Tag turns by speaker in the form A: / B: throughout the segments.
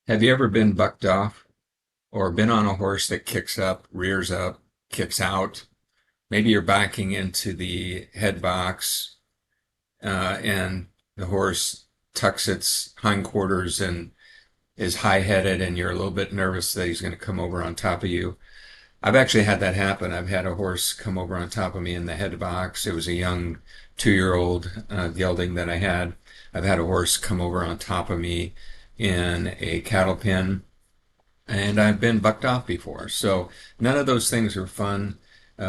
A: Have you ever been bucked off or been on a horse that kicks up, kicks out? Maybe you're backing into the head box and the horse tucks its hindquarters and is high-headed, and you're a little bit nervous that he's going to come over on top of you. I've actually had that happen. I've had a horse come over on top of me in the head box. It was a young 2-year-old gelding that I had. I've had a horse come over on top of me in a cattle pen, and I've been bucked off before. So none of those things are fun.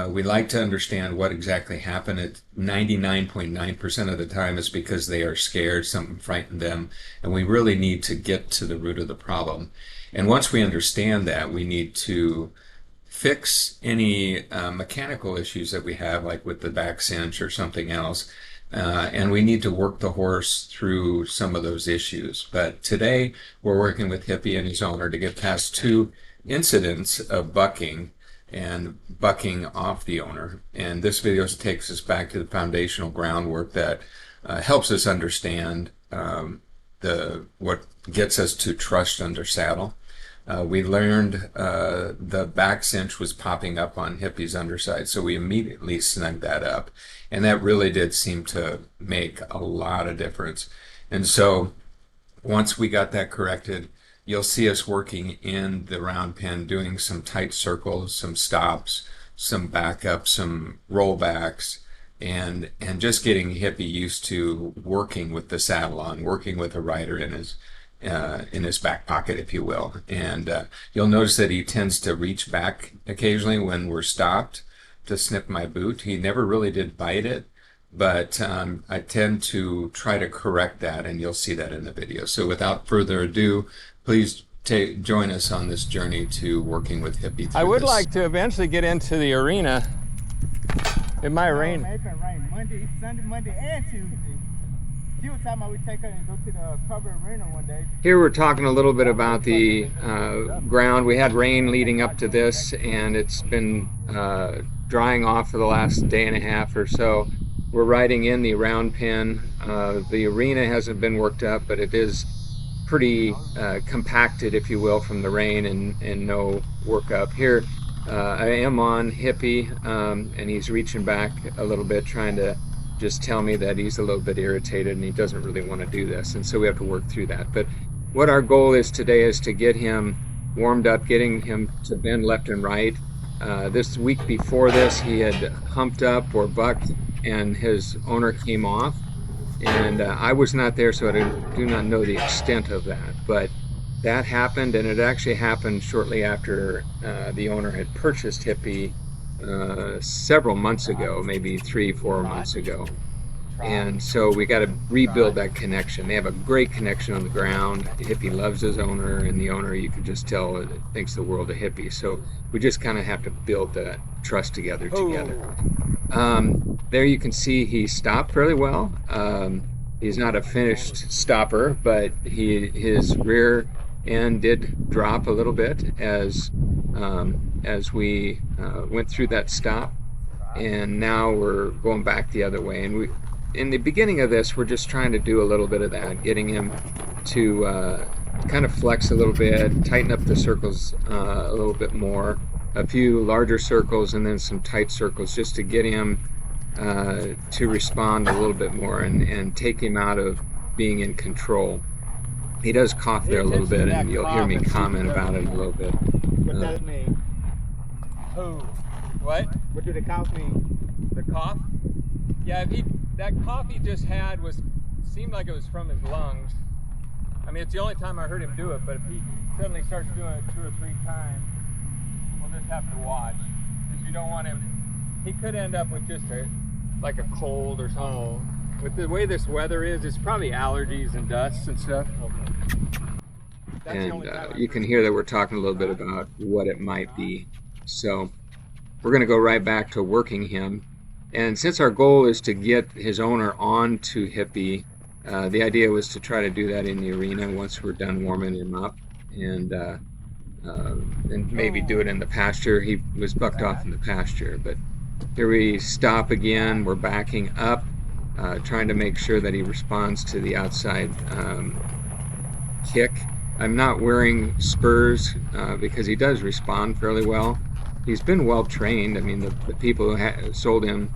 A: We like to understand what exactly happened. At 99.9% of the time, it's because they are scared, something frightened them, and we really need to get to the root of the problem. And once we understand that, we need to fix any mechanical issues that we have, like with the back cinch or something else. And we need to work the horse through some of those issues. But today we're working with Hippie and his owner to get past two incidents of bucking and bucking off the owner. And this video takes us back to the foundational groundwork that helps us understand what gets us to trust under saddle. We learned the back cinch was popping up on Hippie's underside, so we immediately snugged that up. And that really did seem to make a lot of difference. And so once we got that corrected, you'll see us working in the round pen, doing some tight circles, some stops, some backups, some rollbacks, and just getting Hippie used to working with the saddle on, working with a rider in his back pocket, if you will. And you'll notice that he tends to reach back occasionally when we're stopped to snip my boot. He never really did bite it, but I tend to try to correct that, and you'll see that in the video. So without further ado, please join us on this journey to working with Hippie through
B: I would
A: this.
B: like to eventually get into the arena. It might rain.
C: It's been rain Monday, Sunday, Monday, and Tuesday. She was talking about we take her and go to the covered arena one day.
B: Here we're talking a little bit about the ground. We had rain leading up to this, and it's been drying off for the last day and a half or so. We're riding in the round pen. The arena hasn't been worked up, but it is pretty compacted, if you will, from the rain and no work up. Here I am on Hippie, and he's reaching back a little bit, trying to just tell me that he's a little bit irritated and he doesn't really want to do this, and so we have to work through that. But what our goal is today is to get him warmed up, getting him to bend left and right. This week before this, he had humped up or bucked, and his owner came off, and I was not there, so I do not know the extent of that, but that happened, and it actually happened shortly after the owner had purchased Hippie several months ago, maybe 3-4 months ago. And so we got to rebuild that connection. They have a great connection on the ground. Hippie loves his owner, and the owner, you can just tell, thinks the world of Hippie. So we just kind of have to build that trust together. There you can see he stopped fairly well. He's not a finished stopper, but his rear end did drop a little bit as we went through that stop, and now we're going back the other way. And in the beginning of this, we're just trying to do a little bit of that, getting him to kind of flex a little bit, tighten up the circles a little bit more, a few larger circles and then some tight circles, just to get him to respond a little bit more and take him out of being in control. He does cough there a little bit, and you'll hear me comment about it a little bit.
C: What does it mean?
B: Who? What?
C: What do the cows mean?
B: The cough? Yeah, that cough he just had seemed like it was from his lungs. I mean, it's the only time I heard him do it, but if he suddenly starts doing it 2 or 3 times, we'll just have to watch. Because you don't want him, he could end up with just like a cold or something. With the way this weather is, it's probably allergies and dust and stuff. And you can hear that we're talking a little bit about what it might be. So we're going to go right back to working him. And since our goal is to get his owner onto Hippie, the idea was to try to do that in the arena once we're done warming him up, and maybe do it in the pasture. He was bucked off in the pasture, but here we stop again. We're backing up, trying to make sure that he responds to the outside kick. I'm not wearing spurs because he does respond fairly well. He's been well trained. I mean, the people who sold him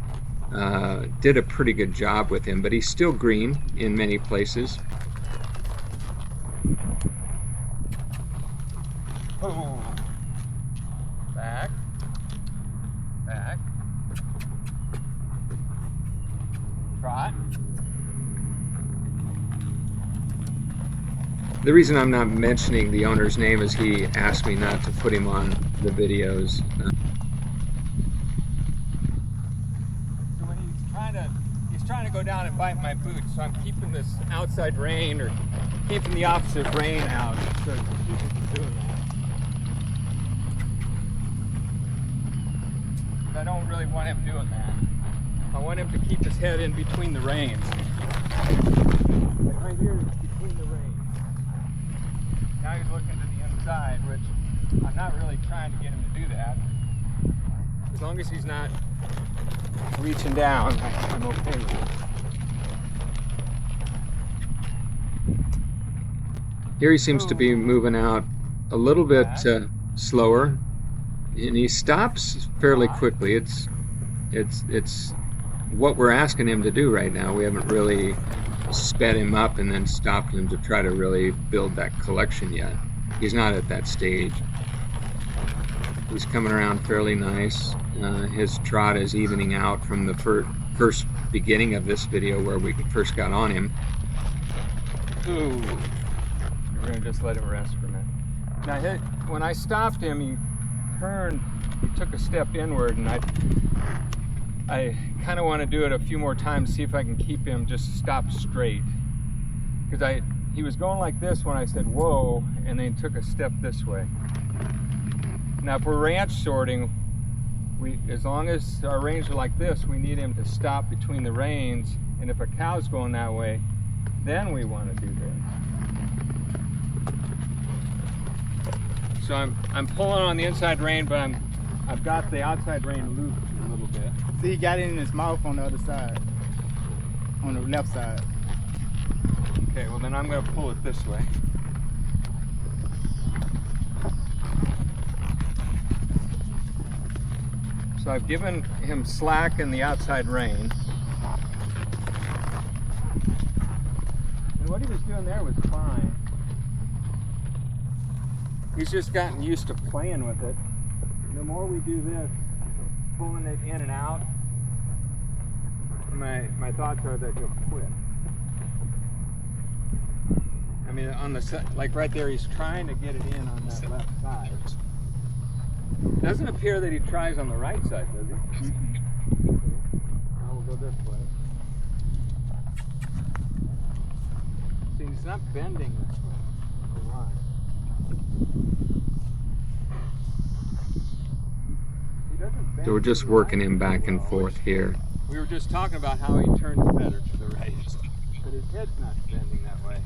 B: did a pretty good job with him, but he's still green in many places.
C: Oh. Back. Back. Trot.
B: The reason I'm not mentioning the owner's name is he asked me not to put him on the videos.
C: So when he's trying to go down and bite my boot, so I'm keeping this outside rein or keeping the opposite rein out so to keep him from doing that. But I don't really want him doing that. I want him to keep his head in between the reins. Like right here, between the reins. Now he's looking to the inside, which I'm not really trying to get him to do that. As long as he's not reaching down, I'm okay with it.
B: Here he seems to be moving out a little bit slower, and he stops fairly quickly. It's what we're asking him to do right now. We haven't really sped him up and then stopped him to try to really build that collection yet. He's not at that stage. He's coming around fairly nice. His trot is evening out from the first beginning of this video where we first got on him.
C: Ooh. We're gonna just let him rest for a minute. Now, when I stopped him, he turned, he took a step inward, and I kind of want to do it a few more times, see if I can keep him just stop straight. Because he was going like this when I said whoa, and then he took a step this way. Now, if we're ranch sorting, as long as our reins are like this, we need him to stop between the reins, and if a cow's going that way, then we want to do this. So I'm pulling on the inside rein, but I've got the outside rein loose a little bit.
D: See, he got it in his mouth on the other side, on the left side.
C: Okay, well then I'm going to pull it this way. So I've given him slack in the outside rein. And what he was doing there was fine. He's just gotten used to playing with it. The more we do this, pulling it in and out, my thoughts are that he'll quit. I mean, on the like right there, he's trying to get it in on that left side. Doesn't appear that he tries on the right side, does he? Mm-hmm. Now we'll go this way. See, he's not bending this way.
B: So we're just working him back and forth here.
C: We were just talking about how he turns better to the right, but his head's not bending that way.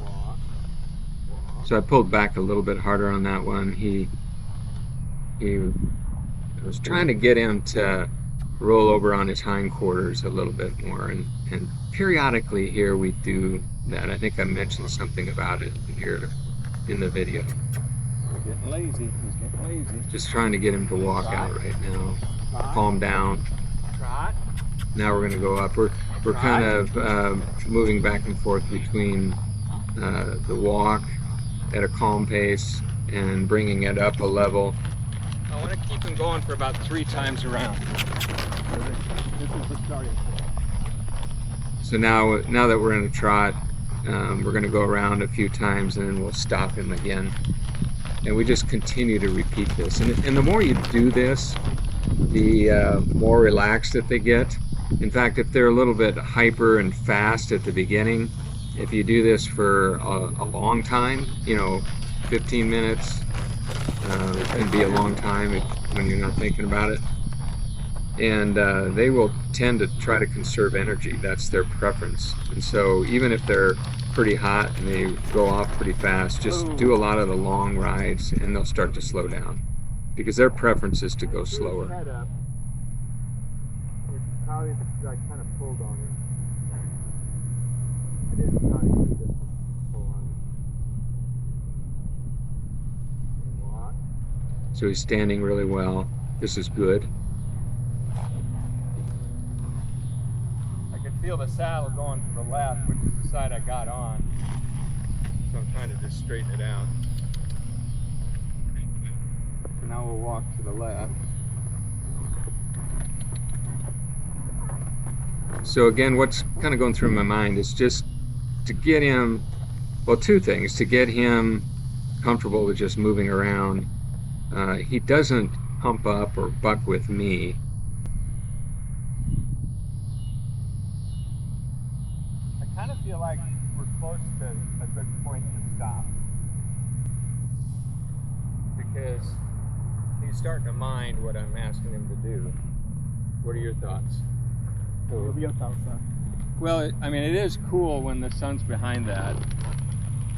C: Walk.
B: So I pulled back a little bit harder on that one. He was trying to get him to roll over on his hindquarters a little bit more, and periodically here we do that. I think I mentioned something about it here in the video.
C: He's getting lazy. He's getting lazy.
B: Just trying to get him to walk out right now. Calm down.
C: Trot.
B: Now we're going to go up. We're kind of moving back and forth between the walk at a calm pace and bringing it up a level.
C: I want to keep him going for about 3 times around. This is the starting point.
B: So now that we're in a trot, we're going to go around a few times and then we'll stop him again. And we just continue to repeat this. And the more you do this, the more relaxed that they get. In fact, if they're a little bit hyper and fast at the beginning, if you do this for a long time, 15 minutes, it can be a long time when you're not thinking about it. And they will tend to try to conserve energy. That's their preference. And so even if they're pretty hot and they go off pretty fast, just do a lot of the long rides and they'll start to slow down because their preference is to go slower.
C: Head up. It's probably like kind of pulled on him. It is tight.
B: So he's standing really well. This is good.
C: I could feel the saddle going to the left, which is the side I got on. So I'm trying to just straighten it out. So now we'll walk to the left.
B: So again, what's kind of going through my mind is just to get him, well, two things: to get him comfortable with just moving around. He doesn't hump up or buck with me.
C: I kind of feel like we're close to a good point to stop. Because he's starting to mind what I'm asking him to do. What are your thoughts?
D: What are your thoughts, son?
C: Well, I mean, it is cool when the sun's behind that,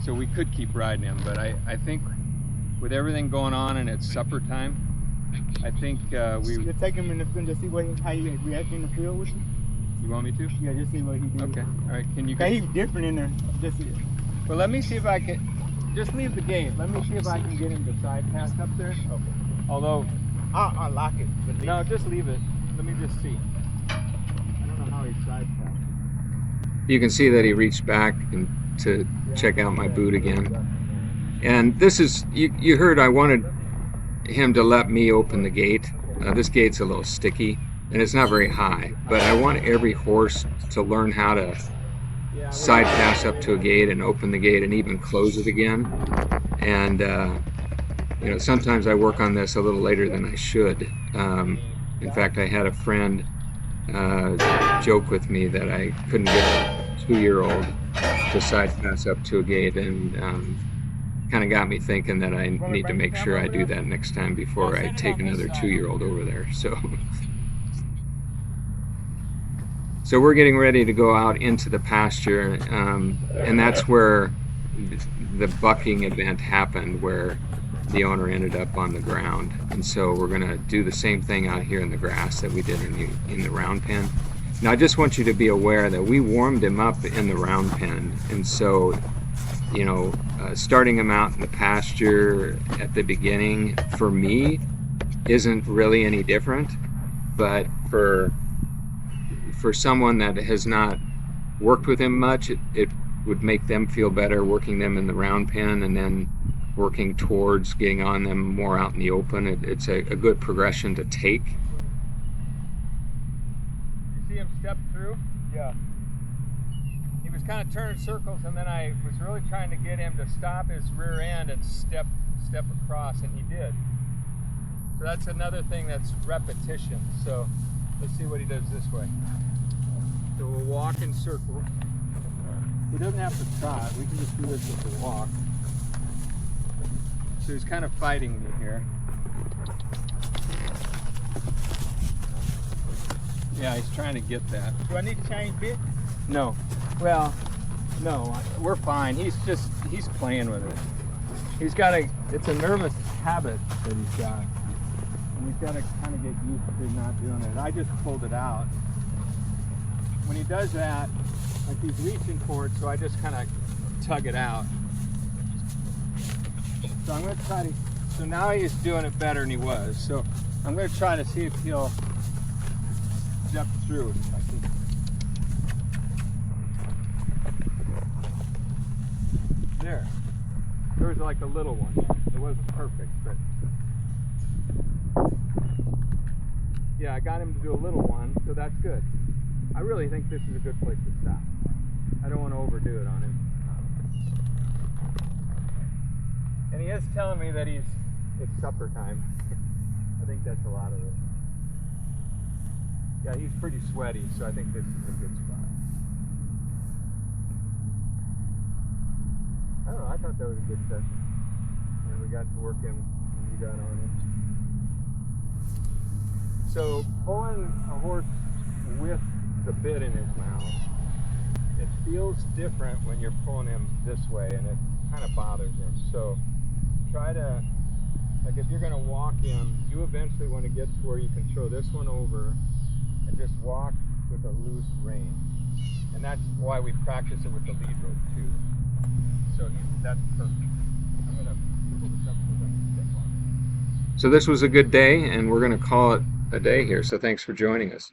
C: so we could keep riding him, but I think with everything going on and it's supper time, I think
D: You take him in the field to see how he reacts in the field with you?
C: You want me to?
D: Yeah, just see what he do.
C: Okay, all right, can you...
D: Okay, he's different in there. Just
C: Well, let me see if I can... Just leave the gate. Let me see if I can get him to side pass up there. Okay. Although...
D: I'll lock it.
C: No, just leave it. Let me just see. I don't know how he side passed.
B: You can see that he reached back to check out my boot again. And this is, you heard I wanted him to let me open the gate. This gate's a little sticky and it's not very high, but I want every horse to learn how to side pass up to a gate and open the gate and even close it again. And you know, sometimes I work on this a little later than I should. In fact, I had a friend joke with me that I couldn't get a 2-year-old to side pass up to a gate, and kind of got me thinking that I need to make sure I do that next time before I take another 2-year-old over there. So we're getting ready to go out into the pasture, and that's where the bucking event happened, where the owner ended up on the ground. And so we're going to do the same thing out here in the grass that we did in the round pen. Now I just want you to be aware that we warmed him up in the round pen, and so, you know, starting him out in the pasture at the beginning for me isn't really any different, but for someone that has not worked with him much, it would make them feel better working them in the round pen and then working towards getting on them more out in the open. It's a good progression to take.
C: You see him step through? Yeah. He was kind of turning circles, and then I was really trying to get him to stop his rear end and step across, and he did. So that's another thing that's repetition. So let's see what he does this way. So we'll walk in circles. He doesn't have to trot. We can just do this with a walk. So he's kind of fighting me here. Yeah, he's trying to get that.
D: Do I need to change bit?
C: No. Well, no, we're fine. He's playing with it. It's a nervous habit that he's got. And he's got to kind of get used to not doing it. I just pulled it out. When he does that, like he's reaching for it, so I just kind of tug it out. So I'm going to try to, so now he's doing it better than he was. So I'm going to try to see if he'll step through. There. There was like a little one. It wasn't perfect, but yeah, I got him to do a little one, so that's good. I really think this is a good place to stop. I don't want to overdo it on him. And he is telling me that it's supper time. I think that's a lot of it. Yeah, he's pretty sweaty, so I think this is a good spot. I don't know, I thought that was a good session. And we got to work him, and he got on him. So pulling a horse with the bit in his mouth, it feels different when you're pulling him this way, and it kind of bothers him. So try to, like if you're going to walk him, you eventually want to get to where you can throw this one over and just walk with a loose rein. And that's why we practice it with the lead rope too. So that's perfect. I'm going to pull this up so it doesn't stick on.
B: So this was a good day, and we're going to call it a day here. So thanks for joining us.